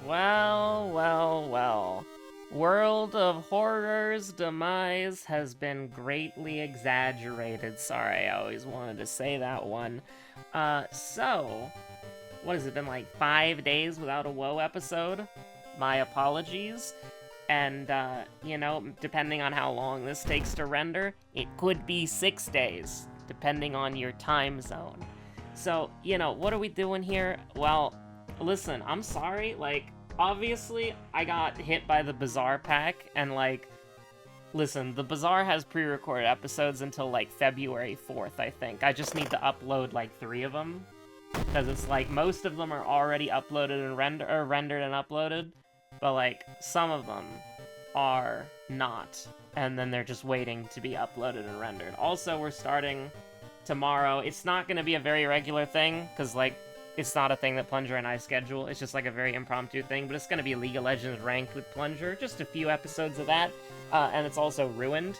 Well, well, well. World of Horror's demise has been greatly exaggerated. Sorry, I always wanted to say that one. So, what has it been like 5 days without a WoW episode? My apologies. And, depending on how long this takes to render, it could be 6 days, depending on your time zone. So, what are we doing here? Well, listen, I'm sorry, obviously, I got hit by the Bazaar pack, and, listen, the Bazaar has pre-recorded episodes until, February 4th, I think. I just need to upload, 3 of them, because it's, most of them are already uploaded and rendered and uploaded, but, some of them are not, and then they're just waiting to be uploaded and rendered. Also, we're starting tomorrow. It's not going to be a very regular thing, because, it's not a thing that Plunger and I schedule. It's just, a very impromptu thing, but it's going to be League of Legends ranked with Plunger. Just a few episodes of that, and it's also ruined,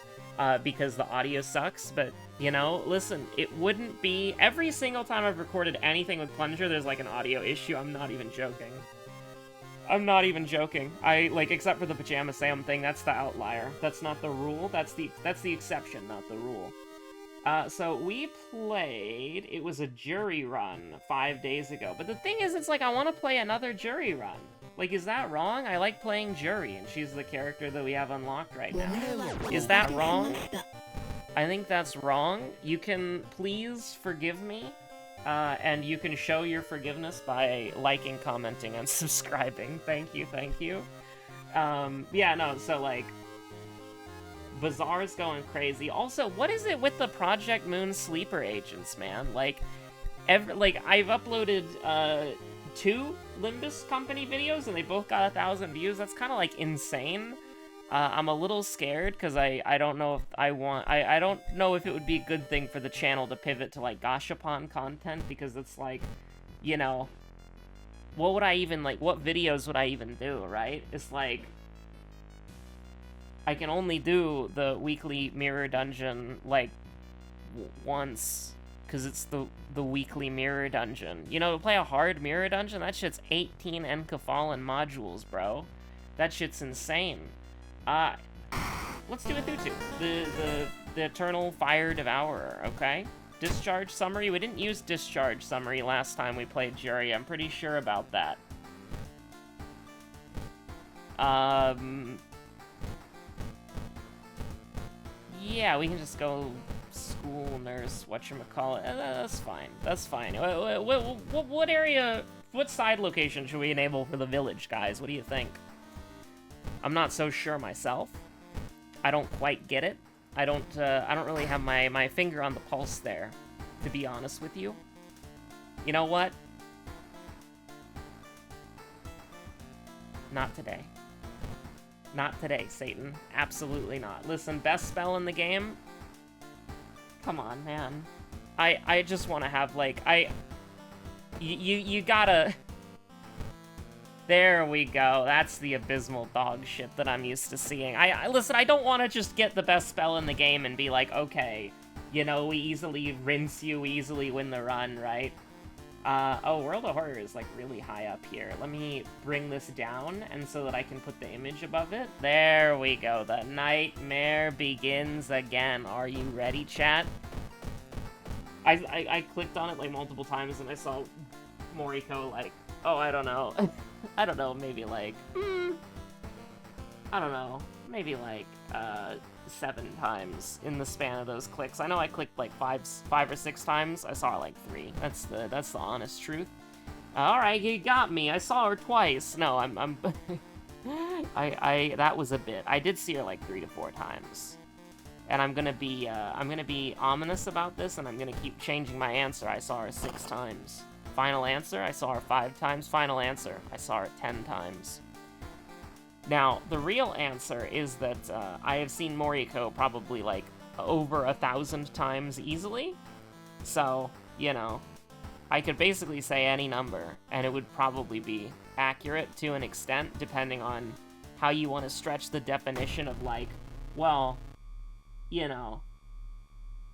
because the audio sucks, but, listen, it wouldn't be... Every single time I've recorded anything with Plunger, there's, an audio issue. I'm not even joking. I'm not even joking. Except for the Pajama Sam thing, that's the outlier. That's not the rule. That's the exception, not the rule. So we played, it was a jury run 5 days ago. But the thing is, it's I want to play another jury run. Is that wrong? I like playing Jury, and she's the character that we have unlocked right now. Is that wrong? I think that's wrong. You can please forgive me. And you can show your forgiveness by liking, commenting, and subscribing. Thank you, thank you. Yeah, no, so, Bazaar's going crazy. Also, what is it with the Project Moon sleeper agents, man? I've uploaded, 2 Limbus Company videos, and they both got 1,000 views. That's kind of, insane. I'm a little scared, because I don't know if I don't know if it would be a good thing for the channel to pivot to, Gashapon content, because it's, what would I even, what videos would I even do, right? It's, I can only do the weekly mirror dungeon, once, because it's the weekly mirror dungeon. To play a hard mirror dungeon, that shit's 18 Enkafallen modules, bro. That shit's insane. Let's do a Thutu. The Eternal Fire Devourer, okay? Discharge Summary. We didn't use Discharge Summary last time we played Jury. I'm pretty sure about that. Yeah, we can just go school nurse, whatchamacallit. That's fine. That's fine. What area, what side location should we enable for the village, guys? What do you think? I'm not so sure myself. I don't quite get it. I don't really have my finger on the pulse there, to be honest with you. You know what? Not today. Not today, Satan. Absolutely not. Listen, best spell in the game? Come on, man. I just want to have, You gotta... There we go. That's the abysmal dog shit that I'm used to seeing. Listen, I don't want to just get the best spell in the game and be like, okay, we easily rinse you, we easily win the run, right? Oh, World of Horror is, really high up here. Let me bring this down, and so that I can put the image above it. There we go. The nightmare begins again. Are you ready, chat? I clicked on it, multiple times, and I saw Moriko, oh, I don't know. I don't know, maybe, I don't know. Maybe, 7 times in the span of those clicks. I know I clicked, 5 or 6 times. I saw her, 3. That's the honest truth. Alright, you got me. I saw her twice. No, I'm that was a bit. I did see her, 3 to 4 times. And I'm gonna be ominous about this, and I'm gonna keep changing my answer. I saw her 6 times. Final answer, I saw her 5 times. Final answer, I saw her 10 times. Now, the real answer is that I have seen Moriko probably, over 1,000 times easily. So, I could basically say any number, and it would probably be accurate to an extent, depending on how you want to stretch the definition of, well, I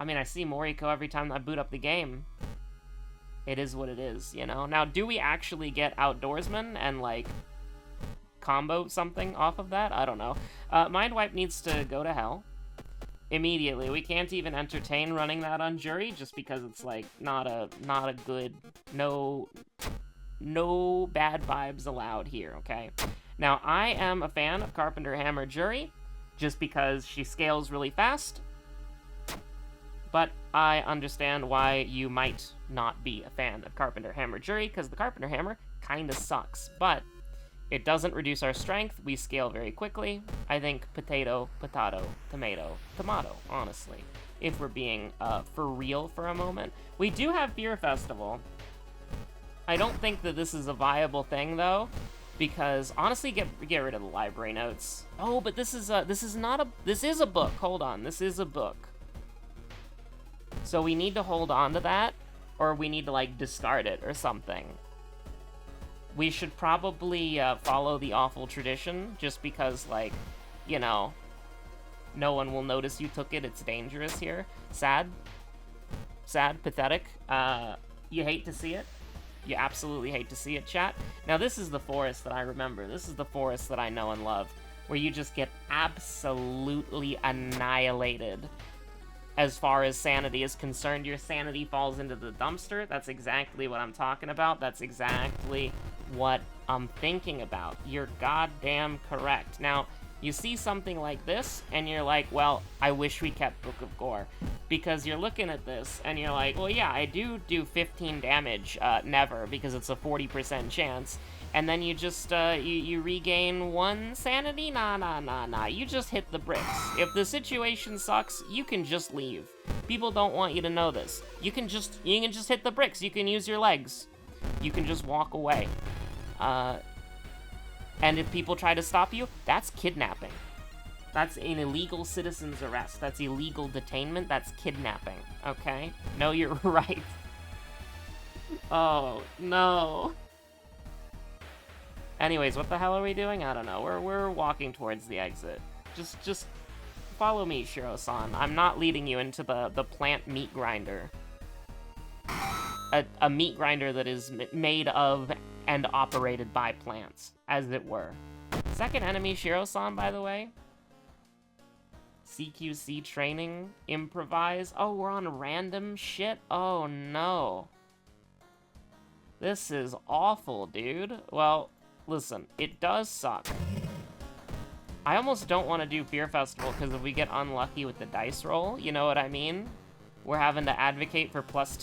mean, I see Moriko every time I boot up the game. It is what it is, Now, do we actually get Outdoorsman and, combo something off of that. I don't know. Mind Wipe needs to go to hell immediately. We can't even entertain running that on Jury just because it's like not a good, no bad vibes allowed here, okay? Now, I am a fan of Carpenter Hammer Jury just because she scales really fast, but I understand why you might not be a fan of Carpenter Hammer Jury, because the Carpenter Hammer kinda sucks, but it doesn't reduce our strength. We scale very quickly. I think potato, potato, tomato, tomato, honestly, if we're being for real for a moment. We do have Fear Festival. I don't think that this is a viable thing, though, because honestly, get rid of the library notes. Oh, but this is a book. Hold on, this is a book. So we need to hold on to that, or we need to, like, discard it or something. We should probably follow the awful tradition, just because, like, you know, no one will notice you took it. It's dangerous here. Sad, pathetic. You hate to see it. You absolutely hate to see it, chat. Now, this is the forest that I remember. This is the forest that I know and love, where you just get absolutely annihilated. As far as sanity is concerned, your sanity falls into the dumpster. That's exactly what I'm talking about. That's exactly what I'm thinking about. You're goddamn correct. Now, you see something like this, and you're like, well, I wish we kept Book of Gore. Because you're looking at this, and you're like, well, yeah, I do 15 damage, never, because it's a 40% chance. And then you just, you regain 1 sanity? Nah. You just hit the bricks. If the situation sucks, you can just leave. People don't want you to know this. You can just hit the bricks. You can use your legs. You can just walk away. And if people try to stop you, that's kidnapping. That's an illegal citizen's arrest. That's illegal detainment. That's kidnapping, okay? No, you're right. Oh, no. Anyways, what the hell are we doing? I don't know. We're walking towards the exit. Just follow me, Shiro-san. I'm not leading you into the plant meat grinder. A meat grinder that is made of and operated by plants, as it were. Second enemy, Shiro-san, by the way. CQC training, improvise. Oh, we're on random shit? Oh, no. This is awful, dude. Well, listen, it does suck. I almost don't want to do Fear Festival, because if we get unlucky with the dice roll, you know what I mean? We're having to advocate for plus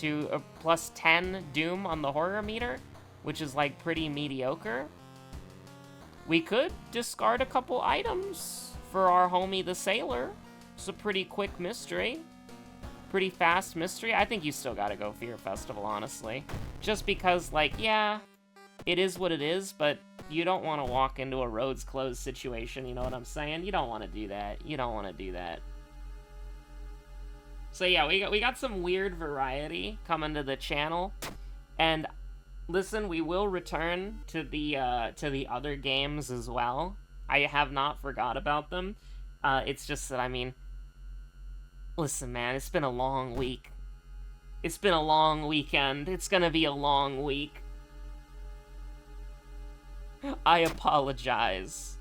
10 Doom on the horror meter, which is, like, pretty mediocre. We could discard a couple items for our homie the Sailor. It's a pretty quick mystery. Pretty fast mystery. I think you still gotta go Fear Festival, honestly. Just because, like, yeah, it is what it is, but you don't want to walk into a roads closed situation, you know what I'm saying? You don't want to do that. You don't want to do that. So yeah, we got some weird variety coming to the channel, and listen, we will return to the other games as well. I have not forgot about them. It's just that, I mean, listen, man, it's been a long week. It's been a long weekend. It's gonna be a long week. I apologize.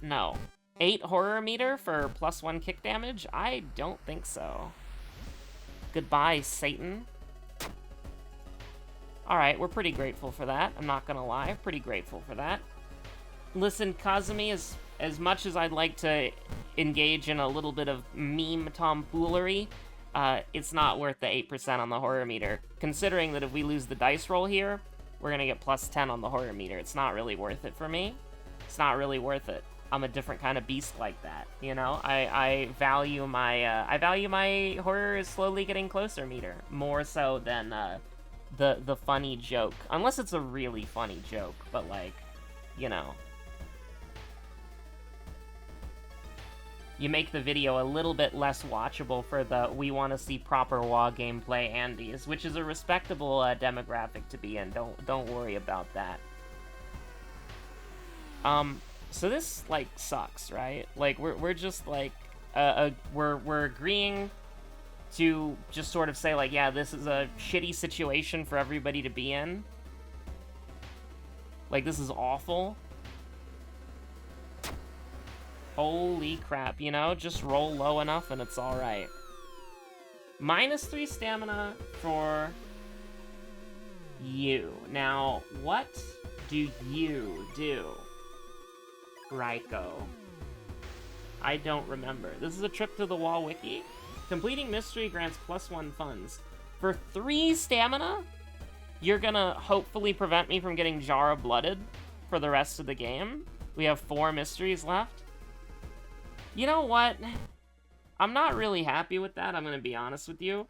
No. 8 horror meter for +1 kick damage? I don't think so. Goodbye, Satan. Alright, we're pretty grateful for that. I'm not gonna lie. Pretty grateful for that. Listen, Kazumi, as much as I'd like to engage in a little bit of meme tomfoolery, it's not worth the 8% on the horror meter. Considering that if we lose the dice roll here, we're gonna get +10 on the horror meter. It's not really worth it for me. It's not really worth it. I'm a different kind of beast like that, you know? I value my horror is slowly getting closer meter, more so than, the funny joke. Unless it's a really funny joke, but, like, you know. You make the video a little bit less watchable for the we want to see proper WoW gameplay Andes, which is a respectable demographic to be in. Don't worry about that. So this, like, sucks, right? Like, we're just, like, we're agreeing to just sort of say, like, yeah, this is a shitty situation for everybody to be in. Like, this is awful. Holy crap, you know? Just roll low enough and it's alright. -3 stamina for you. Now, what do you do, Raiko? I don't remember. This is a trip to the wall wiki. Completing mystery grants +1 funds. For 3 stamina, you're gonna hopefully prevent me from getting Jara blooded for the rest of the game. We have 4 mysteries left. You know what? I'm not really happy with that, I'm gonna be honest with you.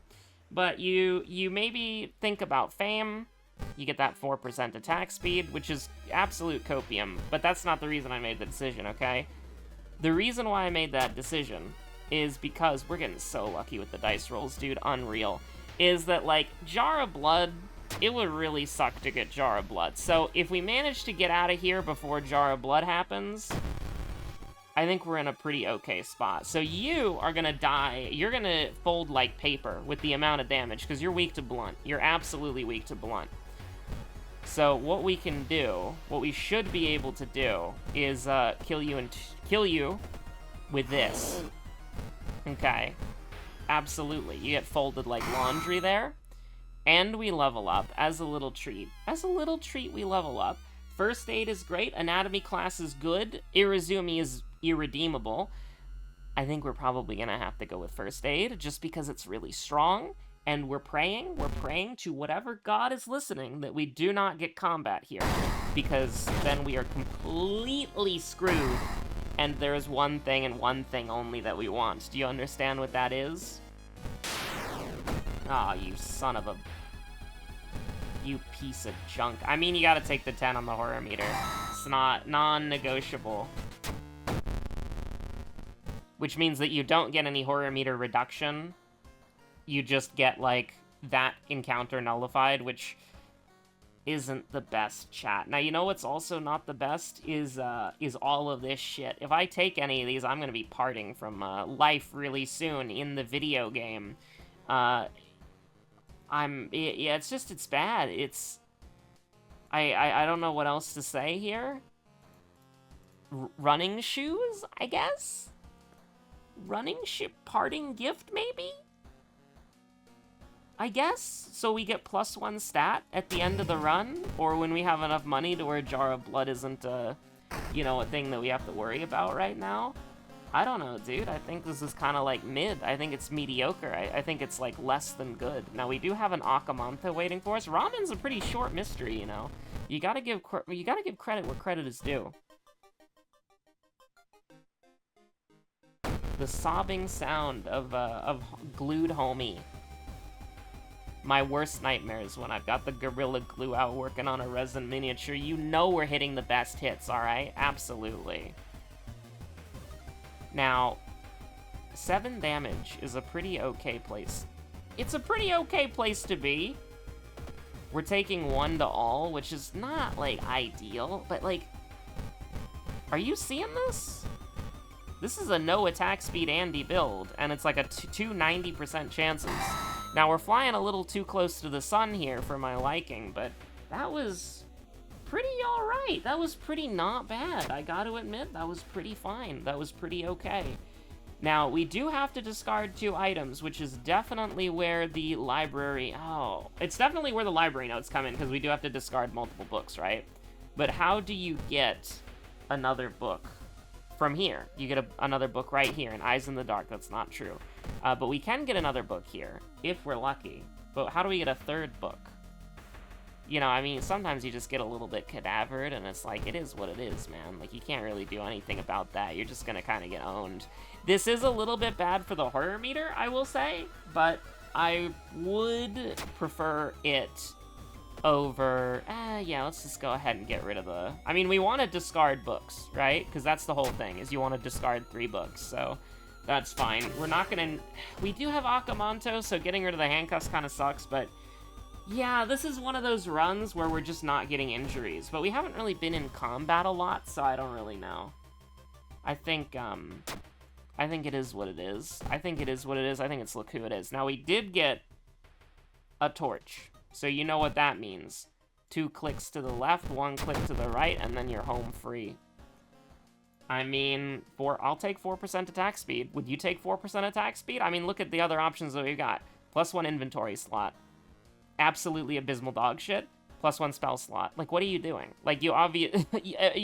But you maybe think about fame. You get that 4% attack speed, which is absolute copium, but that's not the reason I made the decision, okay? The reason why I made that decision is because we're getting so lucky with the dice rolls, dude, unreal. Is that, like, Jara Blood, it would really suck to get Jara Blood. So if we manage to get out of here before Jara Blood happens, I think we're in a pretty okay spot. So you are gonna die, you're gonna fold like paper with the amount of damage, because you're weak to blunt. You're absolutely weak to blunt. So what we can do, what we should be able to do, is kill you with this. Okay. Absolutely. You get folded like laundry there. And we level up as a little treat. As a little treat, we level up. First aid is great. Anatomy class is good. Irizumi is irredeemable. I think we're probably gonna have to go with first aid, just because it's really strong. And we're praying to whatever god is listening that we do not get combat here, because then we are completely screwed, and there's one thing and one thing only that we want. Do you understand what that is? Aw, you son of a... You piece of junk. I mean, you gotta take the 10 on the horror meter. It's not non-negotiable. Which means that you don't get any horror meter reduction. You just get, like, that encounter nullified, which isn't the best, chat. Now, you know what's also not the best is all of this shit. If I take any of these, I'm gonna be parting from life really soon in the video game. Yeah, it's bad. I don't know what else to say here. Running shoes, I guess? Parting gift, maybe? I guess, so we get +1 stat at the end of the run, or when we have enough money to where Jar of Blood isn't, you know, a thing that we have to worry about right now. I don't know, dude. I think this is kind of like mid. I think it's mediocre. I think it's, like, less than good. Now, we do have an Akamanta waiting for us. Ramen's a pretty short mystery, you know. You gotta give credit where credit is due. The sobbing sound of glued homie. My worst nightmares when I've got the Gorilla Glue out working on a resin miniature. You know we're hitting the best hits, alright? Absolutely. Now, 7 damage is a pretty okay place. It's a pretty okay place to be. We're taking 1 to all, which is not, like, ideal, but, like... Are you seeing this? This is a no attack speed Andy build, and it's like a 290% chances. Now, we're flying a little too close to the sun here for my liking, but that was pretty alright. That was pretty not bad. I gotta admit, that was pretty fine. That was pretty okay. Now, we do have to discard 2 items, which is definitely where the library... Oh, it's definitely where the library notes come in, because we do have to discard multiple books, right? But how do you get another book? From here. You get another book right here, in Eyes in the Dark. That's not true. But we can get another book here, if we're lucky. But how do we get a 3rd book? You know, I mean, sometimes you just get a little bit cadavered, and it's like, it is what it is, man. Like, you can't really do anything about that. You're just gonna kind of get owned. This is a little bit bad for the horror meter, I will say, but I would prefer it over... yeah, let's just go ahead and get rid of the... I mean, we want to discard books, right? Because that's the whole thing, is you want to discard 3 books, so that's fine. We're not gonna... We do have Akamanto, so getting rid of the handcuffs kind of sucks, but... Yeah, this is one of those runs where we're just not getting injuries, but we haven't really been in combat a lot, so I don't really know. I think I think it is what it is. I think it is what it is. I think it's look who it is. Now, we did get a torch, so you know what that means. 2 clicks to the left, 1 click to the right, and then you're home free. I mean, I'll take 4% attack speed. Would you take 4% attack speed? I mean, look at the other options that we've got. +1 inventory slot. Absolutely abysmal dog shit. +1 spell slot. Like, what are you doing? Like, you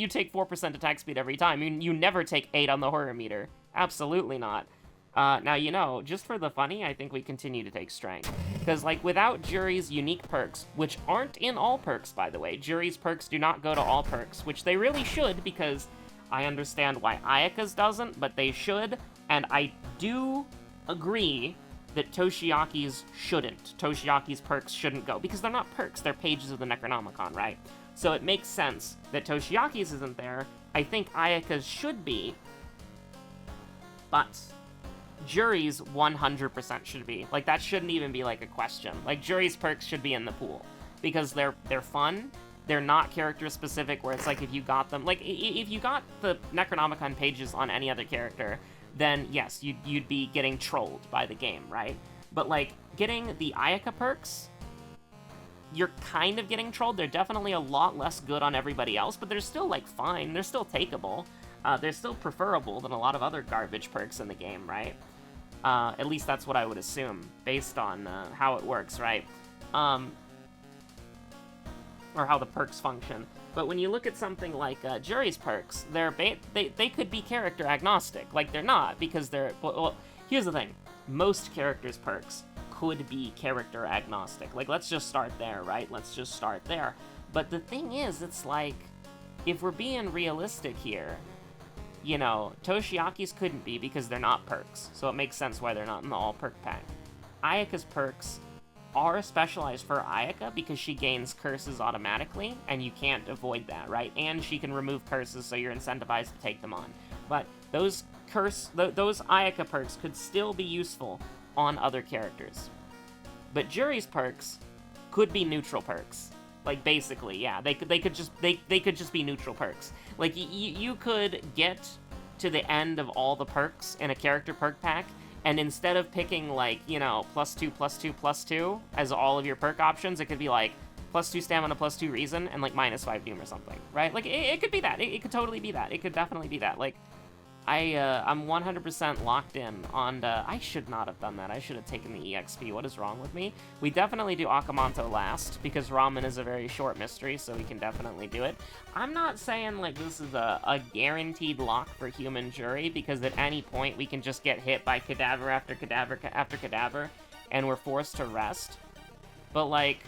take 4% attack speed every time. You never take 8 on the horror meter. Absolutely not. Now, you know, just for the funny, I think we continue to take strength. Because, like, without Jury's unique perks, which aren't in all perks, by the way, Jury's perks do not go to all perks, which they really should, because I understand why Ayaka's doesn't, but they should, and I do agree that Toshiyaki's shouldn't. Toshiyaki's perks shouldn't go, because they're not perks, they're pages of the Necronomicon, right? So it makes sense that Toshiyaki's isn't there. I think Ayaka's should be, but Jury's 100% should be. Like, that shouldn't even be, like, a question. Like, Jury's perks should be in the pool, because they're fun. They're not character-specific, where it's like, if you got them... Like, if you got the Necronomicon pages on any other character, then, yes, you'd be getting trolled by the game, right? But, like, getting the Ayaka perks, you're kind of getting trolled. They're definitely a lot less good on everybody else, but they're still, like, fine. They're still takeable. They're still preferable than a lot of other garbage perks in the game, right? At least that's what I would assume, based on how it works, right? Or how the perks function. But when you look at something like Jury's perks, they could be character agnostic. Like, they're not, because they're... Well, here's the thing. Most characters' perks could be character agnostic. Like, let's just start there, right? Let's just start there. But the thing is, it's like, if we're being realistic here, you know, Toshiyaki's couldn't be because they're not perks. So it makes sense why they're not in the all-perk pack. Ayaka's perks are specialized for Ayaka because she gains curses automatically, and you can't avoid that, right? And she can remove curses, so you're incentivized to take them on. But those Ayaka perks could still be useful on other characters. But Jury's perks could be neutral perks. Like, basically, yeah, they could just be neutral perks. Like, you could get to the end of all the perks in a character perk pack, and instead of picking, like, you know, +2, +2, +2 as all of your perk options, it could be, like, +2 stamina, +2 reason, and, like, -5 doom or something, right? Like, it could be that. It could totally be that. It could definitely be that. Like, I'm 100% locked in on I should not have done that. I should have taken the EXP. What is wrong with me? We definitely do Akamanto last, because Ramen is a very short mystery, so we can definitely do it. I'm not saying, like, this is a guaranteed lock for Human Jury, because at any point we can just get hit by cadaver after cadaver after cadaver, and we're forced to rest. But, like,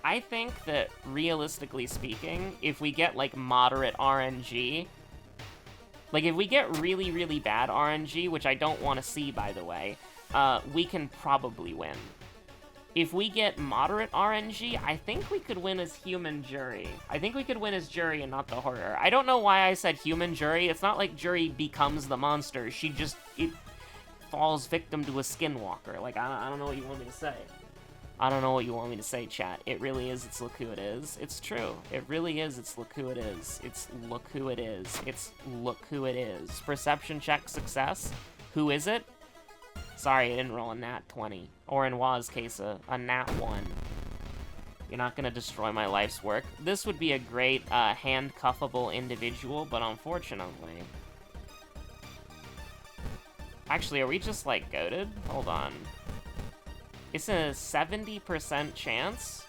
I think that, realistically speaking, if we get, like, moderate RNG... Like, if we get really, really bad RNG, which I don't want to see, by the way, we can probably win. If we get moderate RNG, I think we could win as Human Jury. I think we could win as Jury and not the Horror. I don't know why I said Human Jury. It's not like Jury becomes the monster. She just... It falls victim to a skinwalker. Like, I don't know what you want me to say. I don't know what you want me to say, chat. It really is, it's look who it is. It's true. It really is, it's look who it is. It's look who it is. It's look who it is. Perception check success. Who is it? Sorry, I didn't roll a nat 20. Or in Wa's case, a nat 1. You're not gonna destroy my life's work. This would be a great handcuffable individual, but unfortunately... Actually, are we just, like, goated? Hold on. It's a 70% chance.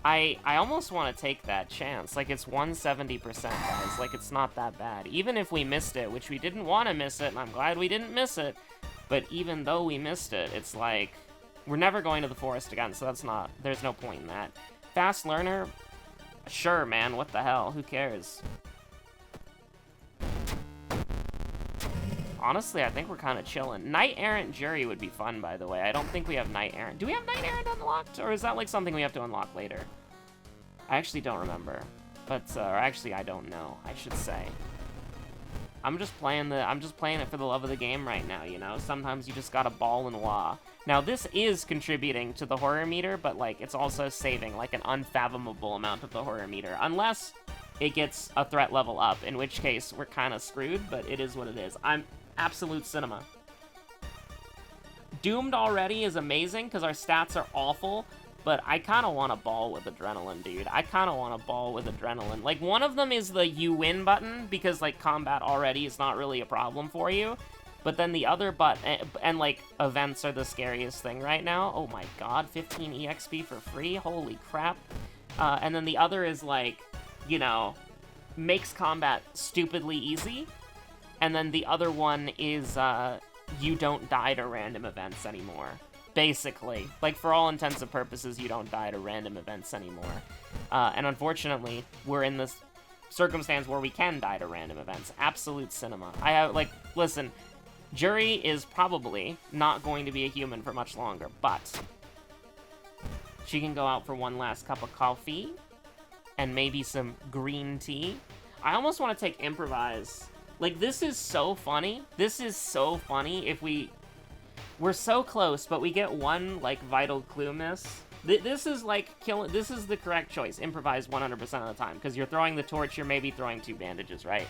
I almost want to take that chance. Like, it's 170%, guys. Like, it's not that bad. Even if we missed it, which we didn't want to miss it, and I'm glad we didn't miss it, but even though we missed it, it's like, we're never going to the forest again, so that's not, there's no point in that. Fast learner? Sure, man, what the hell? Who cares? Honestly, I think we're kind of chilling. Knight Errant Jury would be fun, by the way. I don't think we have Knight Errant. Do we have Knight Errant unlocked? Or is that, like, something we have to unlock later? I actually don't remember. But, or actually, I don't know, I should say. I'm just playing it for the love of the game right now, you know? Sometimes you just gotta ball and wah. Now, this is contributing to the horror meter, but, like, it's also saving, like, an unfathomable amount of the horror meter. Unless it gets a threat level up, in which case we're kind of screwed, but it is what it is. I'm absolute cinema. Doomed already is amazing, because our stats are awful, but I kind of want to ball with adrenaline, dude. I kind of want to ball with adrenaline. Like, one of them is the you win button, because, like, combat already is not really a problem for you. But then the other and like, events are the scariest thing right now. Oh my god, 15 EXP for free? Holy crap. And then the other is, like, you know, makes combat stupidly easy. And then the other one is, you don't die to random events anymore. Basically. Like, for all intents and purposes, you don't die to random events anymore. And unfortunately, we're in this circumstance where we can die to random events. Absolute cinema. I have, like, listen... Jury is probably not going to be a human for much longer, but she can go out for one last cup of coffee and maybe some green tea. I almost want to take improvise. Like, this is so funny. This is so funny if we're so close, but we get one, like, vital clue miss. This is, like, this is the correct choice. Improvise 100% of the time, because you're throwing the torch, you're maybe throwing 2 bandages, right?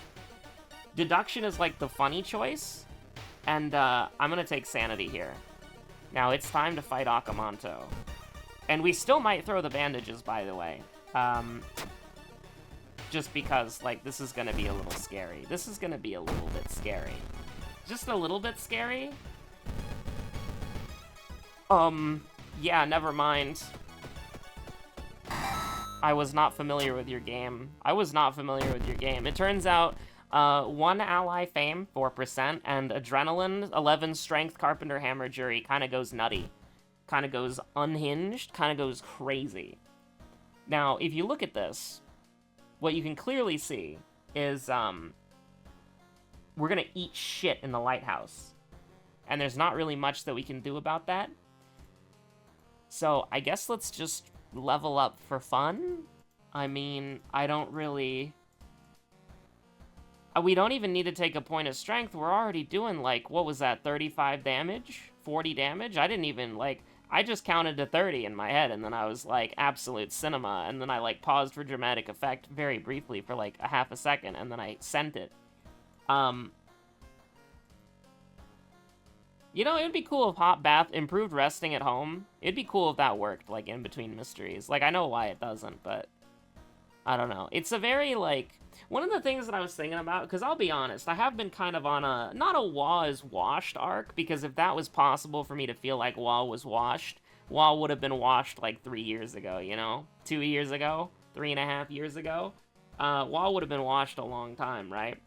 Deduction is, like, the funny choice. And, I'm gonna take Sanity here. Now, it's time to fight Akamanto. And we still might throw the bandages, by the way. Just because, like, this is gonna be a little scary. This is gonna be a little bit scary. Just a little bit scary? Yeah, never mind. I was not familiar with your game. It turns out... 1 ally fame, 4%, and adrenaline, 11 strength, carpenter, hammer, jury, kind of goes nutty. Kind of goes unhinged, kind of goes crazy. Now, if you look at this, what you can clearly see is, we're gonna eat shit in the lighthouse. And there's not really much that we can do about that. So, I guess let's just level up for fun? I mean, I don't really... We don't even need to take a point of strength. We're already doing, like, what was that, 35 damage? 40 damage? I didn't even, like, I just counted to 30 in my head, and then I was like, absolute cinema, and then I, like, paused for dramatic effect very briefly for, like, a half a second, and then I sent it. You know, it would be cool if hot bath improved resting at home. It'd be cool if that worked, like, in between mysteries. Like, I know why it doesn't, but... I don't know. It's a very, like... One of the things that I was thinking about, because I'll be honest, I have been kind of on a... Not a WoW is washed arc, because if that was possible for me to feel like WoW was washed, WoW would have been washed, like, 3 years ago, you know? 2 years ago? 3.5 years ago? WoW would have been washed a long time, right?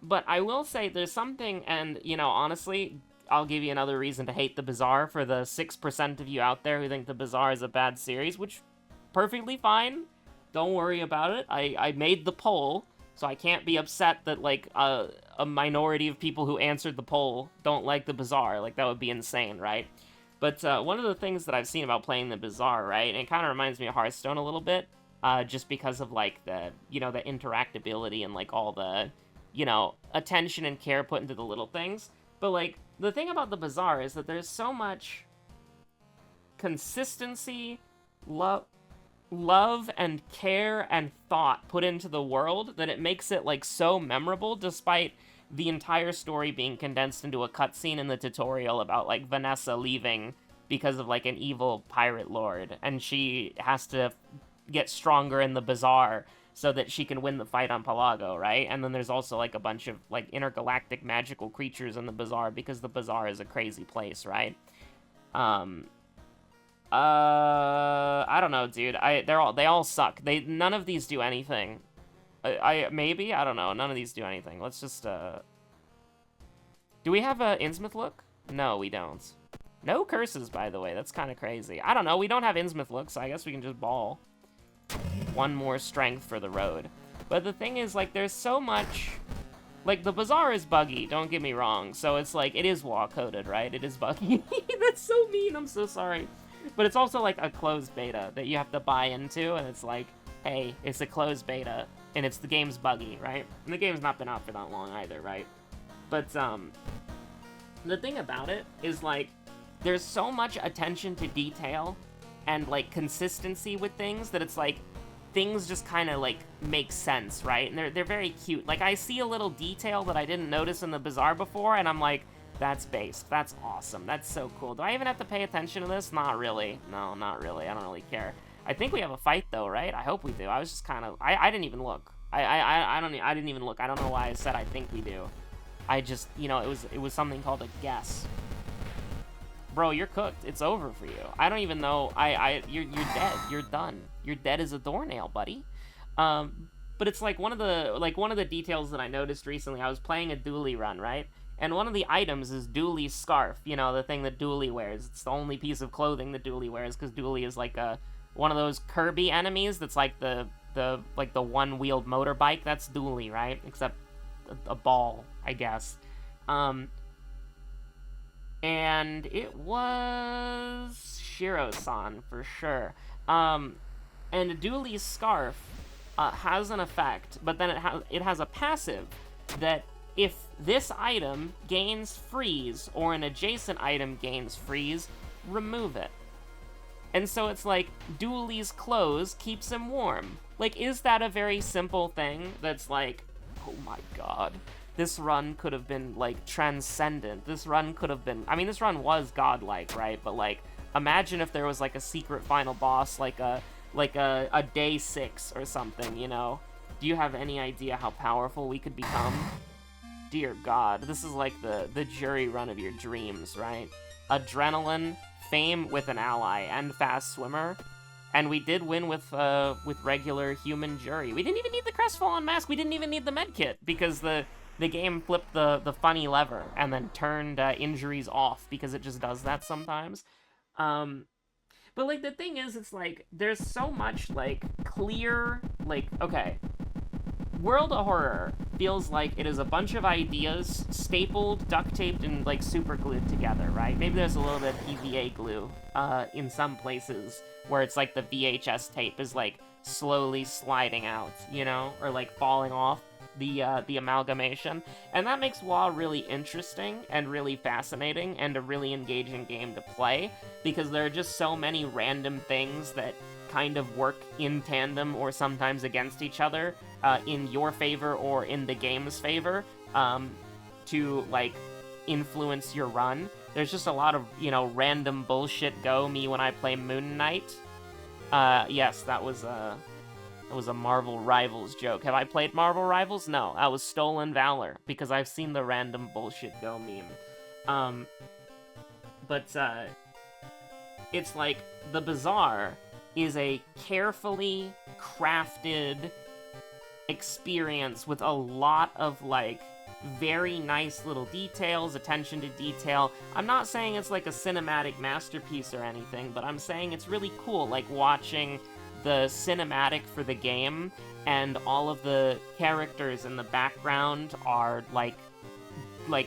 But I will say there's something, and, you know, honestly... I'll give you another reason to hate the Bazaar for the 6% of you out there who think the Bazaar is a bad series, which... perfectly fine. Don't worry about it. I made the poll, so I can't be upset that, like, a minority of people who answered the poll don't like the Bazaar. Like, that would be insane, right? But one of the things that I've seen about playing the Bazaar, right, and it kind of reminds me of Hearthstone a little bit, just because of, like, the, you know, the interactability and, like, all the, you know, attention and care put into the little things. But, like, the thing about the Bazaar is that there's so much consistency, love and care and thought put into the world that it makes it, like, so memorable, despite the entire story being condensed into a cutscene in the tutorial about, like, Vanessa leaving because of, like, an evil pirate lord, and she has to get stronger in the Bazaar so that she can win the fight on Pelago, right? And then there's also, like, a bunch of, like, intergalactic magical creatures in the Bazaar because the Bazaar is a crazy place, right? I don't know, dude. They all suck. None of these do anything. Maybe? I don't know. None of these do anything. Let's just, Do we have a Innsmouth look? No, we don't. No curses, by the way. That's kind of crazy. I don't know. We don't have Innsmouth look, so I guess we can just ball. One more strength for the road. But the thing is, like, there's so much... Like, the Bazaar is buggy, don't get me wrong. So it's like, it is WoW-coded, right? It is buggy. That's so mean. I'm so sorry. But it's also, like, a closed beta that you have to buy into, and it's like, hey, it's a closed beta, and the game's buggy, right? And the game's not been out for that long either, right? But, The thing about it is, like, there's so much attention to detail and, like, consistency with things that it's, like, things just kind of, like, make sense, right? And they're very cute. Like, I see a little detail that I didn't notice in the bazaar before, and I'm like, that's based. That's awesome. That's so cool. Do I even have to pay attention to this? Not really. No, not really. I don't really care. I think we have a fight, though, right? I hope we do. I was just kind of... I didn't even look. I didn't even look. I don't know why I said I think we do. I just, you know, it was something called a guess. Bro, you're cooked. It's over for you. I don't even know. You're dead. You're done. You're dead as a doornail, buddy. But it's like one of the details that I noticed recently. I was playing a Dooley run, right? And one of the items is Dooley's scarf. You know, the thing that Dooley wears. It's the only piece of clothing that Dooley wears, because Dooley is like one of those Kirby enemies that's like the one-wheeled motorbike. That's Dooley, right? Except a ball, I guess. And it was Shiro-san, for sure. And Dooley's scarf has an effect, but then it has a passive that if this item gains freeze or an adjacent item gains freeze, remove it. And so it's like, Dooley's clothes keeps him warm. Like, is that a very simple thing that's like, oh my god, this run could have been, like, transcendent. This run could have been... I mean, this run was godlike, right? But, like, imagine if there was, like, a secret final boss, like a day 6 or something, you know? Do you have any idea how powerful we could become? Dear God, this is like the jury run of your dreams, right? Adrenaline, fame with an ally, and fast swimmer. And we did win with regular human jury. We didn't even need the crestfallen mask. We didn't even need the medkit, because the game flipped the funny lever and then turned injuries off, because it just does that sometimes. But, like, the thing is, it's like, there's so much, like, clear, like, okay. World of Horror feels like it is a bunch of ideas stapled, duct taped, and, like, super glued together, right? Maybe there's a little bit of EVA glue in some places where it's like the VHS tape is, like, slowly sliding out, you know? Or, like, falling off the amalgamation. And that makes WoW really interesting and really fascinating and a really engaging game to play, because there are just so many random things that kind of work in tandem or sometimes against each other in your favor or in the game's favor to, like, influence your run. There's just a lot of, you know, random bullshit go me when I play Moon Knight. Yes, that was a Marvel Rivals joke. Have I played Marvel Rivals? No, that was Stolen Valor, because I've seen the random bullshit go meme. But it's like, the bazaar is a carefully crafted experience with a lot of, like, very nice little details, attention to detail. I'm not saying it's like a cinematic masterpiece or anything, but I'm saying it's really cool, like, watching the cinematic for the game, and all of the characters in the background are, like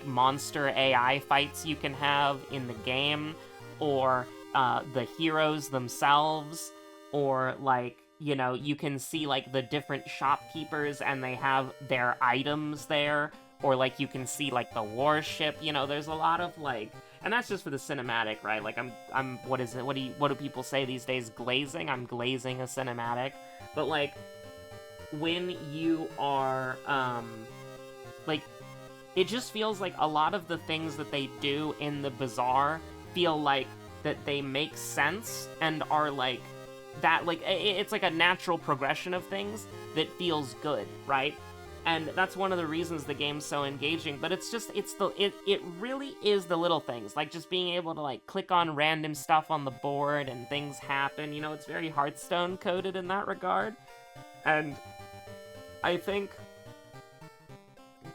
monster AI fights you can have in the game, or the heroes themselves, or, like, you know, you can see, like, the different shopkeepers and they have their items there, or, like, you can see, like, the warship, you know, there's a lot of, like, and that's just for the cinematic, right? Like, I'm what is it? What do people say these days? Glazing? I'm glazing a cinematic. But, like, when you are, like, it just feels like a lot of the things that they do in the bazaar feel like that they make sense and are, like, that, like, it's like a natural progression of things that feels good, right? And that's one of the reasons the game's so engaging, but it's just, it really is the little things, like just being able to, like, click on random stuff on the board and things happen, you know, it's very Hearthstone coded in that regard. And I think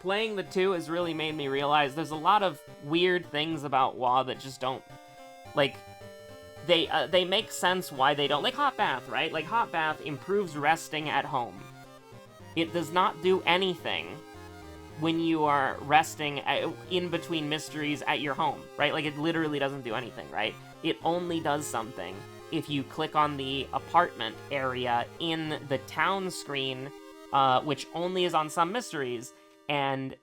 playing the 2 has really made me realize there's a lot of weird things about WoW that just don't, like, they make sense why they don't, like Hot Bath, right? Like, Hot Bath improves resting at home. It does not do anything when you are resting in between mysteries at your home, right? Like, it literally doesn't do anything, right? It only does something if you click on the apartment area in the town screen, which only is on some mysteries, and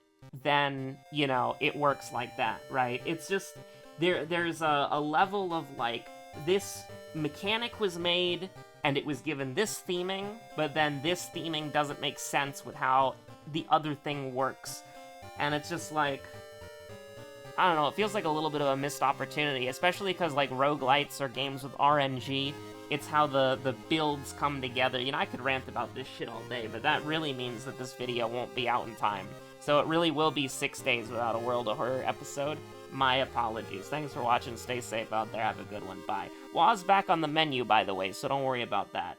then, you know, it works like that, right? It's just, there's a level of, like, this mechanic was made, and it was given this theming, but then this theming doesn't make sense with how the other thing works. And it's just like, I don't know, it feels like a little bit of a missed opportunity, especially because, like, roguelites or games with RNG, it's how the builds come together. You know, I could rant about this shit all day, but that really means that this video won't be out in time. So it really will be 6 days without a World of Horror episode. My apologies. Thanks for watching. Stay safe out there. Have a good one. Bye. Waz back on the menu, by the way, so don't worry about that.